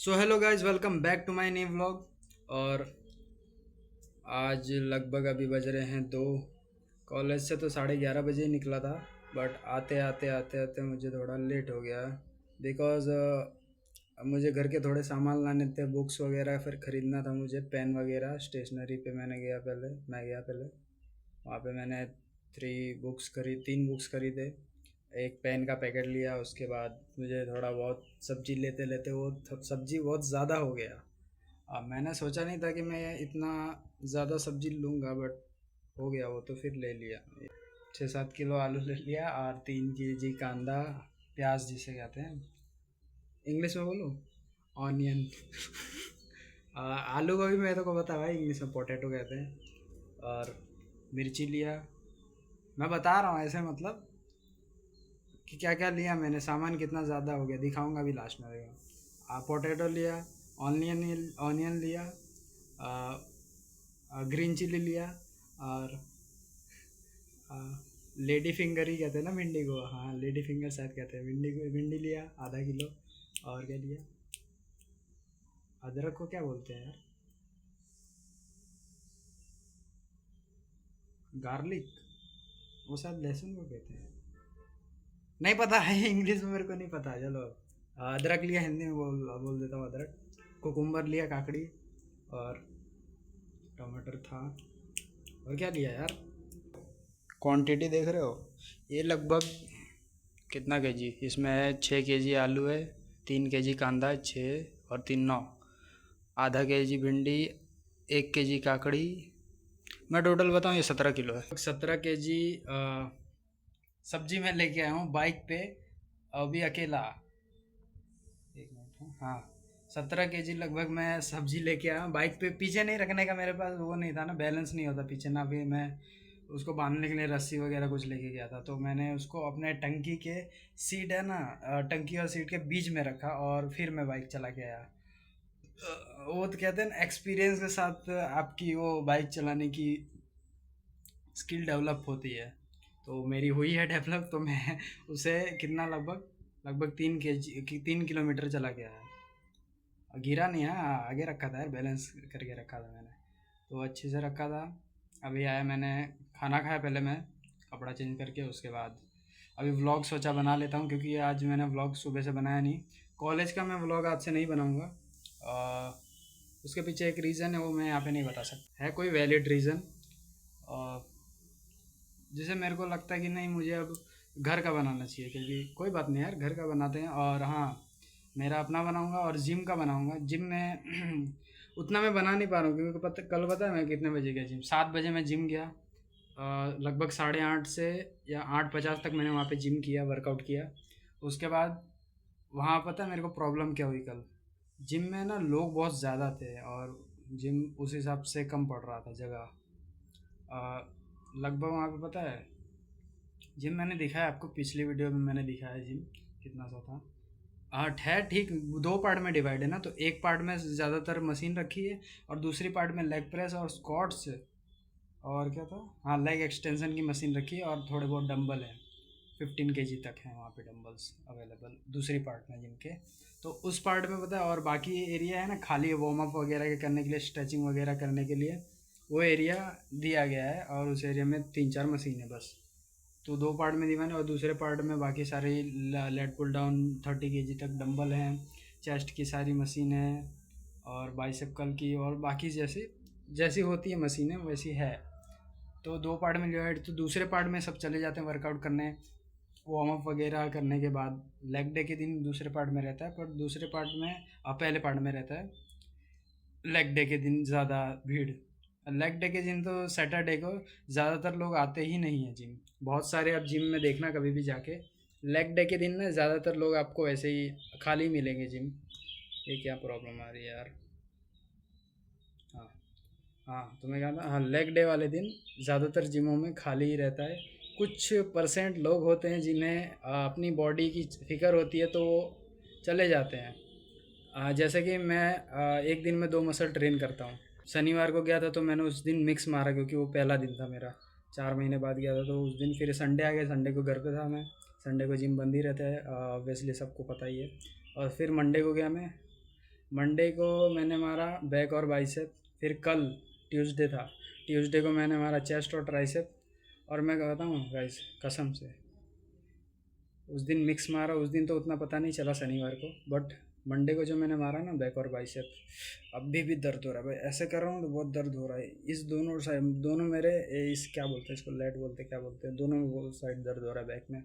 So hello guys, welcome back to my new vlog. और आज लगभग अभी बज रहे हैं 2। कॉलेज से तो 11:30 बजे ही निकला था। बट आते आते आते आते मुझे थोड़ा लेट हो गया। बिकॉज़ मुझे घर के थोड़े सामान लाने थे, बुक्स वगैरह फिर ख़रीदना था मुझे, पेन वगैरह स्टेशनरी पे मैं गया पहले। वहाँ पे मैंने 3 बुक्स खरीदे। एक पेन का पैकेट लिया। उसके बाद मुझे थोड़ा बहुत सब्जी लेते लेते वो सब्जी बहुत ज़्यादा हो गया। अब मैंने सोचा नहीं था कि मैं इतना ज़्यादा सब्जी लूँगा, बट हो गया वो, तो फिर ले लिया। 6-7 किलो आलू ले लिया और 3 केजी कांदा, प्याज जिसे कहते हैं, इंग्लिश में बोलूँ, ऑनियन। आलू को भी मेरे को पता है भाई, इंग्लिश में पोटैटो कहते हैं। और मिर्ची लिया। मैं बता रहा हूँ ऐसे, मतलब कि क्या क्या लिया मैंने, सामान कितना ज़्यादा हो गया, दिखाऊंगा भी लास्ट में, देखो। पोटैटो लिया, ऑनियन ऑनियन लिया, ग्रीन चिली लिया, और लेडी फिंगर ही कहते हैं ना भिंडी को, हाँ लेडी फिंगर शायद कहते हैं भिंडी को। भिंडी लिया आधा किलो। और क्या लिया, अदरक को क्या बोलते हैं यार, गार्लिक, वो शायद लहसुन को कहते हैं। नहीं पता है, इंग्लिश में मेरे को नहीं पता। चलो, अदरक लिया, हिंदी में बोल देता हूँ अदरक। कुकुम्बर लिया, काकड़ी। और टमाटर था। और क्या लिया यार, क्वांटिटी देख रहे हो, ये लगभग कितना केजी इसमें है। 6 केजी आलू है, 3 केजी कांदा है, 6 और 3 9, आधा केजी भिंडी, 1 केजी काकड़ी। मैं टोटल बताऊँ, ये 17 किलो है। 17 केजी सब्जी मैं लेके आया हूँ बाइक पे, अभी अकेला। एक मिनट, हाँ। 17 केजी लगभग मैं सब्जी लेके आया हूँ बाइक पे। पीछे नहीं रखने का मेरे पास वो नहीं था ना, बैलेंस नहीं होता पीछे ना। भी मैं उसको बांधने के लिए रस्सी वगैरह कुछ लेके गया था, तो मैंने उसको अपने टंकी के सीट है ना, टंकी और सीट के बीच में रखा और फिर मैं बाइक चला के आया। वो तो कहते हैं ना, एक्सपीरियंस के साथ आपकी वो बाइक चलाने की स्किल डेवलप होती है। तो मेरी हुई है डेवलप, तो मैं उसे कितना, लगभग लगभग 3 किलोमीटर चला गया है। गिरा नहीं है, आगे रखा था यार, बैलेंस करके रखा था मैंने, तो अच्छे से रखा था। अभी आया, मैंने खाना खाया पहले मैं, कपड़ा चेंज करके। उसके बाद अभी व्लॉग सोचा बना लेता हूँ, क्योंकि आज मैंने व्लॉग सुबह से बनाया नहीं। कॉलेज का मैं व्लॉग आज से नहीं बनाऊँगा। उसके पीछे एक रीज़न है, वो मैं यहाँ पे नहीं बता सकता, है कोई वैलिड रीज़न जिसे मेरे को लगता है कि नहीं, मुझे अब घर का बनाना चाहिए। क्योंकि कोई बात नहीं यार, घर का बनाते हैं। और हाँ, मेरा अपना बनाऊंगा और जिम का बनाऊंगा। जिम में उतना मैं बना नहीं पा रहा हूँ, क्योंकि कल पता है मैं कितने बजे गया जिम। 7 बजे मैं जिम गया। लगभग 8:30 से या 8:50 तक मैंने वहाँ पे जिम किया, वर्कआउट किया। उसके बाद वहाँ पता है मेरे को प्रॉब्लम क्या हुई कल। जिम में ना लोग बहुत ज़्यादा थे, और जिम उस हिसाब से कम पड़ रहा था जगह। लगभग वहाँ पे पता है, जिम मैंने दिखाया आपको, पिछली वीडियो में मैंने दिखाया जिम कितना सा था। है ठीक, 2 पार्ट में डिवाइड है ना, तो एक पार्ट में ज़्यादातर मशीन रखी है, और दूसरी पार्ट में लेग प्रेस और स्क्वाट्स, और क्या था, हाँ लेग एक्सटेंशन की मशीन रखी है, और थोड़े बहुत डंबल हैं। 15 केजी तक हैं वहाँ पे डंबल्स अवेलेबल दूसरी पार्ट में जिम के। तो उस पार्ट में पता है, और बाकी एरिया है ना खाली, वार्म अप वगैरह के करने के लिए, स्ट्रेचिंग वगैरह करने के लिए वो एरिया दिया गया है, और उस एरिया में 3-4 मशीन है बस। तो 2 पार्ट में दीवान है, और दूसरे पार्ट में बाकी सारे लेट पुल डाउन 30 केजी तक डंबल हैं, चेस्ट की सारी मशीन है, और बाइसेप कर्ल की, और बाकी जैसे जैसी होती है मशीनें वैसी है। तो 2 पार्ट में डिवाइड। तो दूसरे पार्ट में सब चले जाते हैं वर्कआउट करने, वार्म अप वगैरह करने के बाद। लेग डे के दिन दूसरे पार्ट में रहता है, पर दूसरे पार्ट में पहले पार्ट में रहता है। लेग डे के दिन ज़्यादा भीड़। लेग डे के दिन तो सैटरडे को ज़्यादातर लोग आते ही नहीं हैं जिम। बहुत सारे आप जिम में देखना कभी भी जाके, लेग डे के दिन ना ज़्यादातर लोग आपको ऐसे ही खाली मिलेंगे जिम। ये क्या प्रॉब्लम आ रही है यार, हाँ। हाँ तो मैं कहा था, हाँ लेग डे वाले दिन ज़्यादातर जिमों में खाली ही रहता है। कुछ परसेंट लोग होते हैं जिन्हें अपनी बॉडी की फिक्र होती है, तो वो चले जाते हैं। जैसे कि मैं एक दिन में 2 मसल ट्रेन करता हूँ। शनिवार को गया था, तो मैंने उस दिन मिक्स मारा, क्योंकि वो पहला दिन था मेरा, 4 महीने बाद गया था। तो उस दिन फिर संडे आ गया, संडे को घर पे था मैं। संडे को जिम बंद ही रहता है ऑब्वियसली, सबको पता ही है। और फिर मंडे को गया मैं, मंडे को मैंने मारा बैक और बाइसेप, फिर कल ट्यूसडे था, ट्यूसडे को मैंने मारा चेस्ट और ट्राइसेप। और मैं कहता हूँ गाइस कसम से उस दिन मिक्स मारा, उस दिन तो उतना पता नहीं चला शनिवार को, बट मंडे को जो मैंने मारा ना बैक और बाइसेप, अभी भी दर्द हो रहा है भाई, ऐसे कर रहा हूँ तो बहुत दर्द हो रहा है। इस दोनों साइड, दोनों मेरे इस क्या बोलते हैं इसको, लेट बोलते हैं क्या बोलते हैं, दोनों वो साइड दर्द हो रहा है बैक में।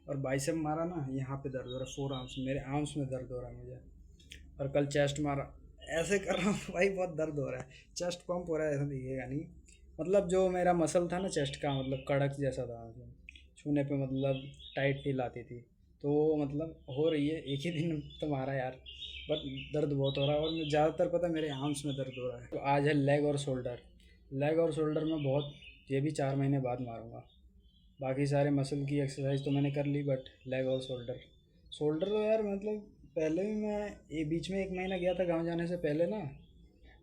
और बाइसेप मारा ना यहाँ पे दर्द हो रहा है, फोर आर्म्स, मेरे आर्म्स में दर्द हो रहा है मुझे। और कल चेस्ट मारा, ऐसे कर रहा हूँ भाई बहुत दर्द हो रहा है, चेस्ट पंप हो रहा है, ऐसा दिखेगा नहीं। मतलब जो मेरा मसल था ना चेस्ट का, मतलब कड़क जैसा था, मतलब छूने पे मतलब टाइट फील आती थी, तो वो मतलब हो रही है एक ही दिन तो मारा यार, बट दर्द बहुत हो रहा है। और मैं ज़्यादातर पता है मेरे आर्म्स में दर्द हो रहा है। तो आज है लेग और शोल्डर, लेग और शोल्डर में बहुत, ये भी 4 महीने बाद मारूंगा। बाकी सारे मसल की एक्सरसाइज तो मैंने कर ली, बट लेग और शोल्डर, शोल्डर तो यार मतलब पहले भी मैं ये बीच में 1 महीना गया था गाँव जाने से पहले ना,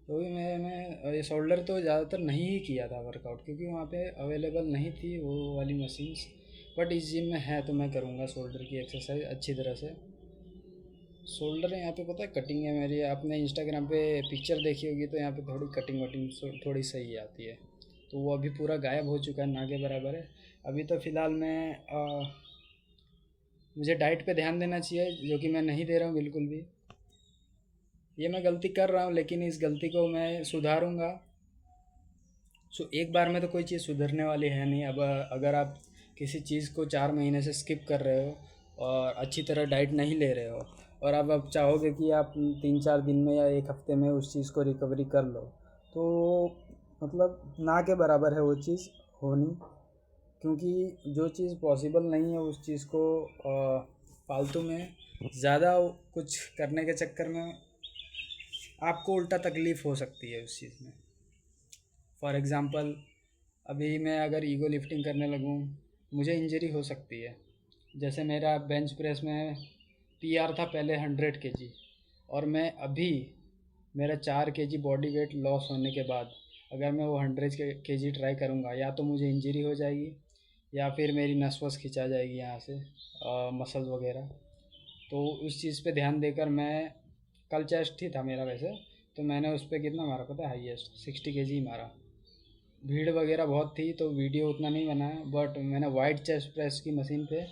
तो भी मैंने ये शोल्डर तो ज़्यादातर नहीं ही किया था वर्कआउट, क्योंकि वहाँ पे अवेलेबल नहीं थी वो वाली मशीन्स। बट इस जिम में है तो मैं करूँगा शोल्डर की एक्सरसाइज अच्छी तरह से। शोल्डर यहाँ पे पता है कटिंग है मेरी, आपने इंस्टाग्राम पे पिक्चर देखी होगी तो यहाँ पे थोड़ी कटिंग वटिंग थोड़ी सही आती है, तो वो अभी पूरा गायब हो चुका है, ना के बराबर है। अभी तो फ़िलहाल मैं मुझे डाइट पे ध्यान देना चाहिए, जो कि मैं नहीं दे रहा हूँ बिल्कुल भी। ये मैं गलती कर रहा हूँ, लेकिन इस गलती को मैं सुधारूँगा। एक बार में तो कोई चीज़ सुधरने वाली है नहीं। अब अगर आप किसी चीज़ को 4 महीने से स्किप कर रहे हो और अच्छी तरह डाइट नहीं ले रहे हो, और अब चाहोगे कि आप 3-4 दिन में या एक हफ्ते में उस चीज़ को रिकवरी कर लो, तो मतलब ना के बराबर है वो चीज़ होनी। क्योंकि जो चीज़ पॉसिबल नहीं है उस चीज़ को फालतू में ज़्यादा कुछ करने के चक्कर में आपको उल्टा तकलीफ़ हो सकती है उस चीज़ में। फॉर एग्ज़ाम्पल अभी मैं अगर ईगो लिफ्टिंग करने लगूँ, मुझे इंजरी हो सकती है। जैसे मेरा बेंच प्रेस में पीआर था पहले 100 kg, और मैं अभी मेरा 4 kg बॉडी वेट लॉस होने के बाद अगर मैं वो 100 kg ट्राई करूँगा, या तो मुझे इंजरी हो जाएगी या फिर मेरी नस वस खिंचा जाएगी यहाँ से, मसल वगैरह। तो उस चीज़ पे ध्यान देकर मैं, कल चेस्ट ही था मेरा वैसे, तो मैंने उस पर कितना मारा पता है, हाईएस्ट 60 kg मारा। भीड़ वगैरह बहुत थी तो वीडियो उतना नहीं बनाया, बट मैंने वाइट चेस्ट प्रेस की मशीन पे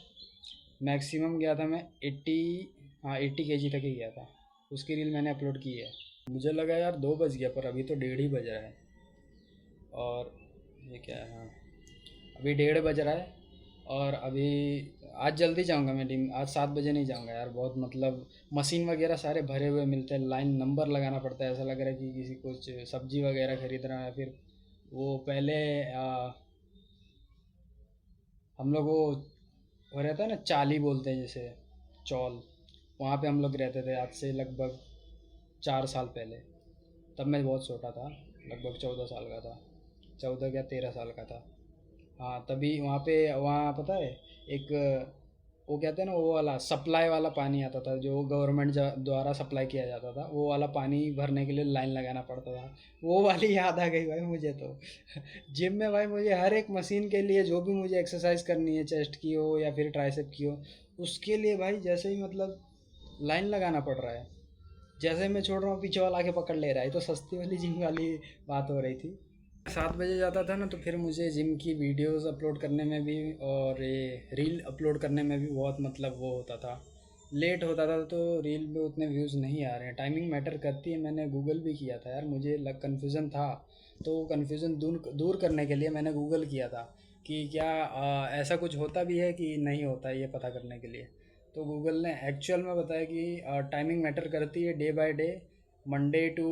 मैक्सिमम गया था मैं 80, हाँ 80 kg तक ही गया था। उसकी रील मैंने अपलोड की है। मुझे लगा यार 2 बज गया, पर अभी तो 1:30 ही बज रहा है। और ये क्या है, हाँ अभी 1:30 बज रहा है। और अभी आज जल्दी जाऊंगा मैं जिम, आज 7 बजे नहीं जाऊंगा यार, बहुत मतलब मशीन वगैरह सारे भरे हुए मिलते हैं, लाइन नंबर लगाना पड़ता है, ऐसा लग रहा है कि किसी कुछ सब्जी वगैरह खरीद रहा है। फिर वो पहले हम लोग वो रहता है ना चाली बोलते हैं जैसे, चौल, वहाँ पे हम लोग रहते थे आज से लगभग 4 साल पहले। तब मैं बहुत छोटा था, लगभग 14 साल का था, 14 या 13 साल का था। हाँ तभी वहाँ पे, वहाँ पता है एक वो कहते हैं ना वो वाला सप्लाई वाला पानी आता था, जो गवर्नमेंट द्वारा सप्लाई किया जाता था, वो वाला पानी भरने के लिए लाइन लगाना पड़ता था। वो वाली याद आ गई भाई मुझे तो। जिम में भाई मुझे हर एक मशीन के लिए, जो भी मुझे एक्सरसाइज करनी है, चेस्ट की हो या फिर ट्राइसेप की हो, उसके लिए भाई जैसे ही मतलब लाइन लगाना पड़ रहा है, जैसे मैं छोड़ रहा हूँ पीछे वाला आके पकड़ ले रहा है। तो सस्ती वाली जिम वाली बात हो रही थी। 7 बजे जाता था ना, तो फिर मुझे जिम की वीडियोस अपलोड करने में भी और ये रील अपलोड करने में भी बहुत मतलब वो होता था, लेट होता था, तो रील में उतने व्यूज़ नहीं आ रहे हैं। टाइमिंग मैटर करती है, मैंने गूगल भी किया था यार, मुझे लग कन्फ्यूज़न था, तो कन्फ्यूज़न दूर दूर करने के लिए मैंने गूगल किया था कि क्या ऐसा कुछ होता भी है कि नहीं होता है, ये पता करने के लिए। तो गूगल ने एक्चुअल में बताया कि टाइमिंग मैटर करती है day by day, Monday to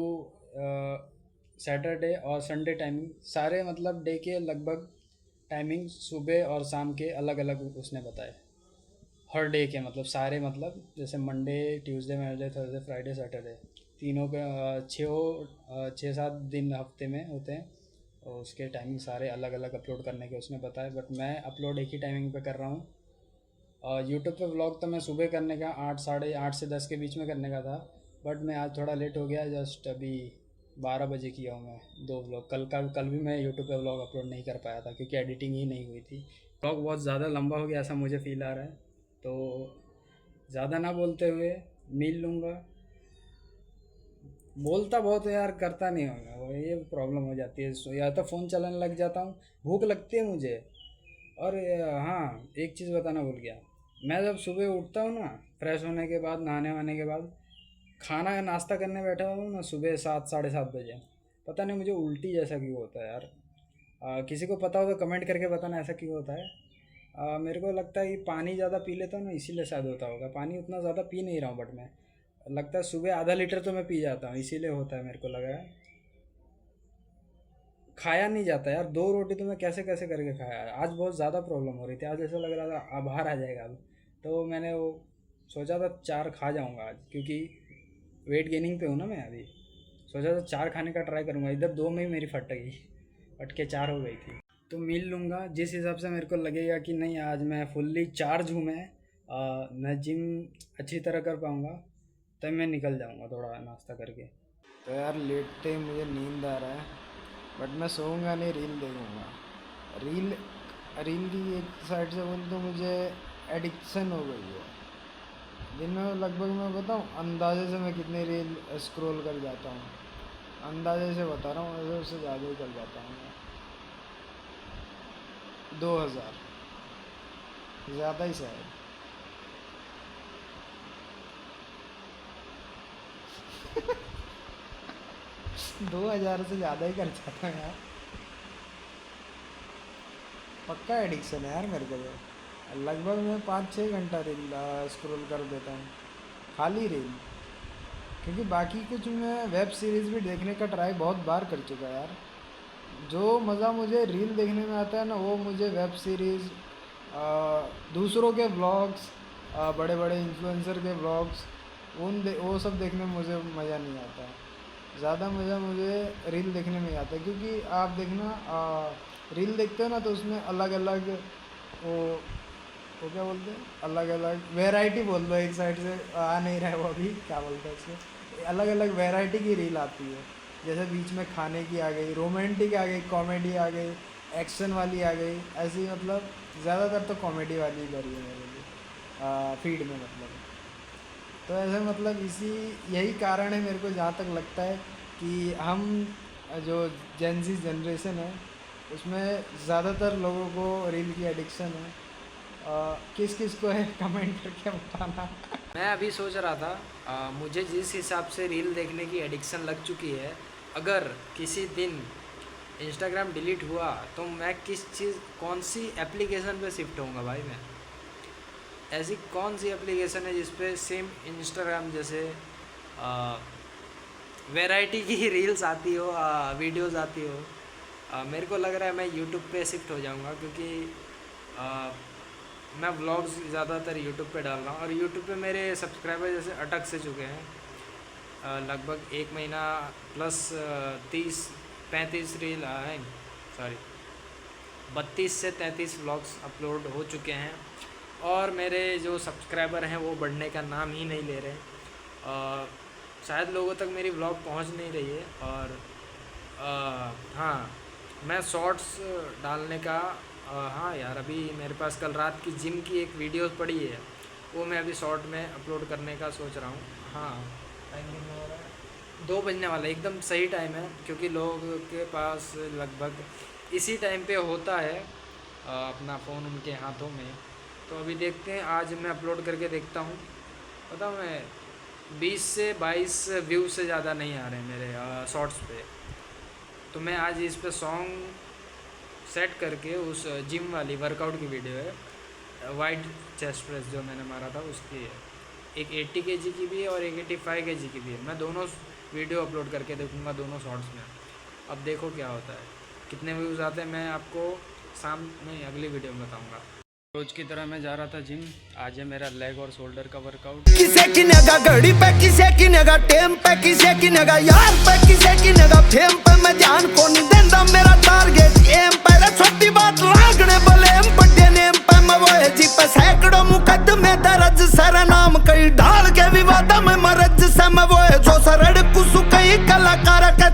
Saturday और संडे टाइमिंग, सारे मतलब डे के लगभग टाइमिंग सुबह और शाम के अलग अलग उसने बताए, हर डे के मतलब सारे, मतलब जैसे Monday Tuesday Wednesday Thursday Friday Saturday, तीनों के 6-7 दिन हफ्ते में होते हैं, और उसके टाइमिंग सारे अलग अलग अपलोड करने के उसने बताया। बट मैं अपलोड एक ही टाइमिंग पे कर रहा हूँ। और यूट्यूब पे व्लॉग तो मैं सुबह करने का 8, साढ़े 8 से 10 के बीच में करने का था, बट मैं आज थोड़ा लेट हो गया, जस्ट अभी 12 बजे किया हूँ मैं 2 व्लॉग। कल भी मैं यूट्यूब पे व्लॉग अपलोड नहीं कर पाया था, क्योंकि एडिटिंग ही नहीं हुई थी। व्लॉग बहुत ज़्यादा लंबा हो गया ऐसा मुझे फील आ रहा है, तो ज़्यादा ना बोलते हुए मिल लूँगा। बोलता बहुत है यार, करता नहीं होगा वो, ये प्रॉब्लम हो जाती है। या तो फ़ोन चलाने लग जाता हूँ, भूख लगती है मुझे। और हाँ, एक चीज़ बताना भूल गया। मैं जब सुबह उठता हूँ ना, फ्रेश होने के बाद, नहाने वाने के बाद, खाना नाश्ता करने बैठा हूँ ना सुबह 7 साढ़े 7 बजे, पता नहीं मुझे उल्टी जैसा क्यों होता है यार। किसी को पता हो तो कमेंट करके बताना ऐसा क्यों होता है। मेरे को लगता है कि पानी ज़्यादा पी लेता हूँ ना, इसीलिए शायद होता होगा। पानी उतना ज़्यादा पी नहीं रहा हूँ, बट मैं लगता है सुबह आधा लीटर तो मैं पी जाता हूँ, इसीलिए होता है मेरे को लगा है। खाया नहीं जाता यार, 2 रोटी तो मैं कैसे कैसे करके खाया। आज बहुत ज़्यादा प्रॉब्लम हो रही थी, आज ऐसा लग रहा था बाहर आ जाएगा अब। तो मैंने वो सोचा था 4 खा जाऊँगा आज, क्योंकि वेट गेनिंग पे हूँ ना मैं अभी। सोचा था 4 खाने का ट्राई करूँगा, इधर 2 में ही मेरी फट गई, फट के 4 हो गई थी। तो मील लूँगा जिस हिसाब से मेरे को लगेगा कि नहीं आज मैं फुल्ली चार्ज हूँ, मैं जिम अच्छी तरह कर पाऊँगा, तब मैं निकल जाऊँगा थोड़ा नाश्ता करके। तो यार लेटते ही मुझे नींद आ रहा है, बट मैं सोऊंगा नहीं, रील देखूंगा। रील रील की एक साइड से बोल तो मुझे एडिक्शन हो गई है। दिन में लगभग मैं बताऊँ अंदाजे से मैं कितनी रील स्क्रॉल कर जाता हूँ, अंदाजे से बता रहा हूँ, वैसे उससे ज़्यादा ही कर जाता हूँ मैं। 2000, ज़्यादा ही शायद। 2000 से ज़्यादा ही कर जाता हूँ यार। पक्का एडिक्शन है यार मेरे को तो। लगभग मैं 5-6 घंटा रील स्क्रॉल कर देता हूँ, खाली रील। क्योंकि बाकी कुछ मैं वेब सीरीज़ भी देखने का ट्राई बहुत बार कर चुका यार। जो मज़ा मुझे रील देखने में आता है ना, वो मुझे वेब सीरीज़, दूसरों के व्लॉग्स, बड़े बड़े इन्फ्लुएंसर के व्लॉग्स, वो सब देखने में मुझे मज़ा नहीं आता। ज़्यादा मज़ा मुझे रील देखने में ही आता है। क्योंकि आप देखना, रील देखते हो ना तो उसमें अलग अलग वो वो क्या बोलते हैं, अलग अलग वैरायटी बोल दो, एक साइड से आ नहीं रहा है वो अभी, क्या बोलते हैं उसको, अलग अलग वैरायटी की रील आती है। जैसे बीच में खाने की आ गई, रोमांटिक आ गई, कॉमेडी आ गई, एक्शन वाली आ गई, ऐसी मतलब ज़्यादातर तो कॉमेडी वाली ही करी है मेरे लिए फीड में मतलब। तो ऐसे मतलब इसी यही कारण है मेरे को जहाँ तक लगता है कि हम जो जेनजी जनरेशन है उसमें ज़्यादातर लोगों को रील की एडिक्शन है। किस किस को है कमेंट करके बताना। मैं अभी सोच रहा था, मुझे जिस हिसाब से रील देखने की एडिक्शन लग चुकी है, अगर किसी दिन इंस्टाग्राम डिलीट हुआ तो मैं किस चीज़, कौन सी एप्लीकेशन पे शिफ्ट होऊंगा भाई मैं। ऐसी कौन सी एप्लीकेशन है जिस पे सेम इंस्टाग्राम जैसे वैरायटी की रील्स आती हो, वीडियोस आती हो। मेरे को लग रहा है मैं यूट्यूब पे शिफ्ट हो जाऊंगा, क्योंकि आ, मैं व्लॉग्स ज़्यादातर यूट्यूब पे डाल रहा हूँ, और यूट्यूब पे मेरे सब्सक्राइबर जैसे अटक से चुके हैं। लगभग 1 महीना प्लस 30-35 रील है, सॉरी 32 से 33 व्लॉग्स अपलोड हो चुके हैं, और मेरे जो सब्सक्राइबर हैं वो बढ़ने का नाम ही नहीं ले रहे। शायद लोगों तक मेरी व्लॉग पहुंच नहीं रही है। और हाँ, मैं शॉर्ट्स डालने का, हाँ यार, अभी मेरे पास कल रात की जिम की एक वीडियो पड़ी है, वो मैं अभी शॉर्ट में अपलोड करने का सोच रहा हूँ। हाँ, टाइम कितना हो रहा है, 2 बजने वाला है, एकदम सही टाइम है, क्योंकि लोगों के पास लगभग इसी टाइम पे होता है अपना फ़ोन उनके हाथों में। तो अभी देखते हैं, आज मैं अपलोड करके देखता हूँ। पता मैं 20 से 22 व्यू से ज़्यादा नहीं आ रहे मेरे शॉर्ट्स पे। तो मैं आज इस पे सॉन्ग सेट करके, उस जिम वाली वर्कआउट की वीडियो है, वाइड चेस्ट प्रेस जो मैंने मारा था उसकी है, एक 80 केजी की भी है और एक 85 केजी की भी है। मैं दोनों वीडियो अपलोड करके देखूँगा दोनों शॉर्ट्स में। अब देखो क्या होता है, कितने व्यूज़ आते हैं, मैं आपको शाम में अगली वीडियो में बताऊँगा। रोज की तरह मैं जा रहा था जिम। आज है मेरा लेग और शोल्डर का वर्कआउट। किसे किनेगा घड़ी पे, किसे किनेगा टेम पे, किसे किनेगा यार पे, किसे किनेगा फेम पे, मैं ध्यान को नहीं देता, मेरा टारगेट एम पे। रे छोटी बात लागने बोले एम पट्टे नेम पे, मैं वो है जी पे सैकड़ों मुकदमे दर्ज, सारा नाम कई ढाल के विवाद में मरज से, मैं वो है जो सरड़ कुसु कई कलाकार के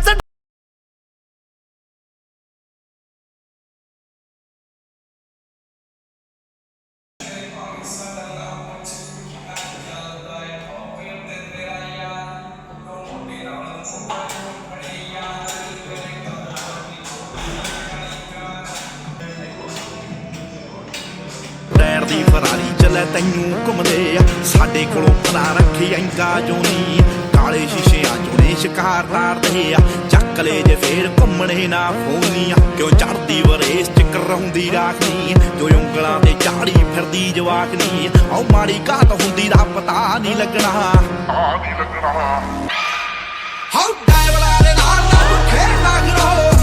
ਤੈਨੂੰ ਘੁੰਮਦੇ ਆ ਸਾਡੇ ਕੋਲੋਂ ਪਤਾ ਰੱਖੀ ਐਂਗਾ ਜੋਨੀ ਕਾਲੇ ਸ਼ੀਸ਼ਿਆਂ ਚੋਂ ਨੇ ਸ਼ਿਕਾਰ ਤਾਰਦੇ ਆ ਚੱਕ ਲੈ ਜੇ ਫੇਰ ਘੁੰਮਣੇ ਨਾ ਫੋਨੀਆਂ ਕਿਉਂ ਚੜਦੀ ਵਰੇਸ ਚ ਕਰਾਉਂਦੀ ਰਾਖਨੀ ਜੋ ਉਂਗਲਾਂ ਤੇ ਝਾੜੀ ਫਿਰਦੀ ਜਵਾਕਨੀ ਆਉ ਮਾੜੀ ਘਾਤ ਹੁੰਦੀ ਦਾ ਪਤਾ ਨਹੀਂ ਲੱਗਣਾ ਹਾਉ ਡਾਇਵਰਾਂ ਦੇ ਨਾਲ ਨਾ ਖੇਡ ਨਾ ਕਰੋ